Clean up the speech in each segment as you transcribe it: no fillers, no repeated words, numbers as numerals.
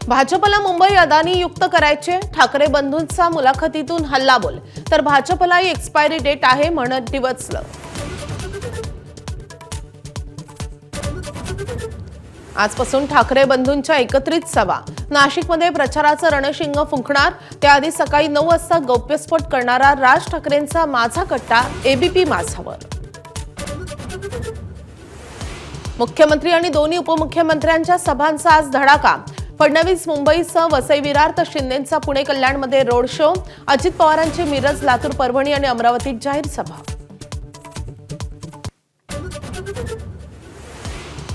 भाजपला मुंबई अदानी युक्त करायचे, ठाकरे बंधूंचा मुलाखतीतून हल्लाबोल, तर भाजपलाही एक्सपायरी डेट आहे म्हणत डिवचलं. आजपासून ठाकरे बंधूंच्या एकत्रित सभा. नाशिकमध्ये प्रचाराचं रणशिंग फुंकणार. त्याआधी सकाळी 9 वाजता गौप्यस्फोट करणारा राज ठाकरेंचा माझा कट्टा एबीपी माझावर. मुख्यमंत्री आणि दोन्ही उपमुख्यमंत्र्यांच्या सभांचा आज धडाका. फडणवीस मुंबईसह वसई विरार तर शिंदेंचा पुणे कल्याणमध्ये रोड शो. अजित पवारांची मिरज, लातूर, परभणी आणि अमरावतीत जाहीर सभा.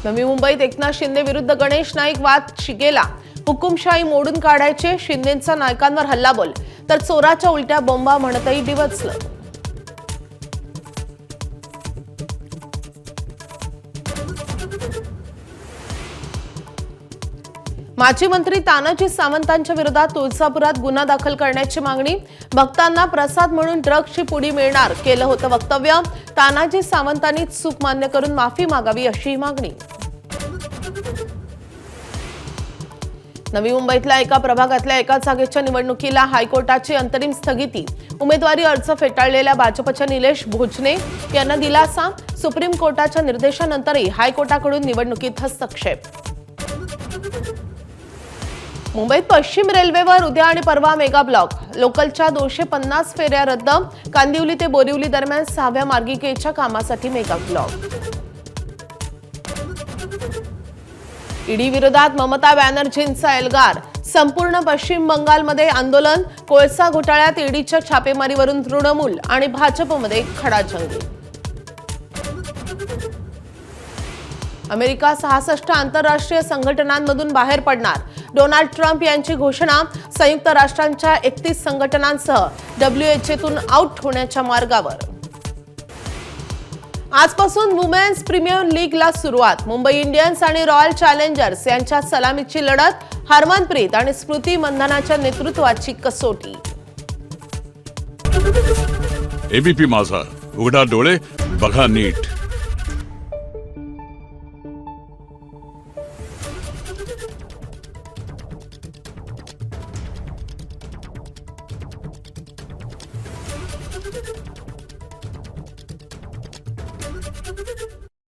नवी मुंबईत एकनाथ शिंदे विरुद्ध गणेश नाईक वाद शिगेला. हुकुमशाही मोडून काढायचे, शिंदेंचा नायकांवर हल्लाबोल, तर चोराच्या उलट्या बोंबा म्हणतही डिवचलं. माजी मंत्री तानाजी सावंतांच्या विरोधात तुळजापुरात गुन्हा दाखल करण्याची मागणी. भक्तांना प्रसाद म्हणून ड्रग्जची पुडी मिळणार, केलं होतं वक्तव्य. तानाजी सावंतांनी चूक मान्य करून माफी मागावी अशी मागणी. नवी मुंबईतल्या एका प्रभागातल्या एका जागेच्या निवडणुकीला हायकोर्टाची अंतरिम स्थगिती. उमेदवारी अर्ज फेटाळलेल्या भाजपच्या निलेश भोजने यांना दिलासा. सुप्रीम कोर्टाच्या निर्देशानंतरही हायकोर्टाकडून निवडणुकीत हस्तक्षेप. मुंबईत पश्चिम रेल्वेवर उद्या आणि परवा मेगा ब्लॉक. लोकलच्या 250 फेऱ्या रद्द. कांदिवली ते बोरिवली दरम्यान 6व्या मार्गिकेच्या कामासाठी मेगा ब्लॉक. ईडी विरोधात ममता बॅनर्जींचा एल्गार. संपूर्ण पश्चिम बंगालमध्ये आंदोलन. कोळसा घोटाळ्यात ईडीच्या छापेमारीवरून तृणमूल आणि भाजपमध्ये खडाजंगी. अमेरिका 66 आंतरराष्ट्रीय संघटनांमधून बाहेर पडणार. डोनाल्ड ट्रम्प यांची घोषणा. संयुक्त राष्ट्रांच्या 31 संघटनांसह WHOतून आउट होण्याच्या मार्गावर. आजपासून वुमेन्स प्रीमियर लीगला सुरुवात. मुंबई इंडियन्स आणि रॉयल चॅलेंजर्स यांच्यात सलामीची लढत. हरमनप्रीत आणि स्मृती मंधानाच्या नेतृत्वाची कसोटी. एबीपी माझा, उघडा डोळे बघा नीट.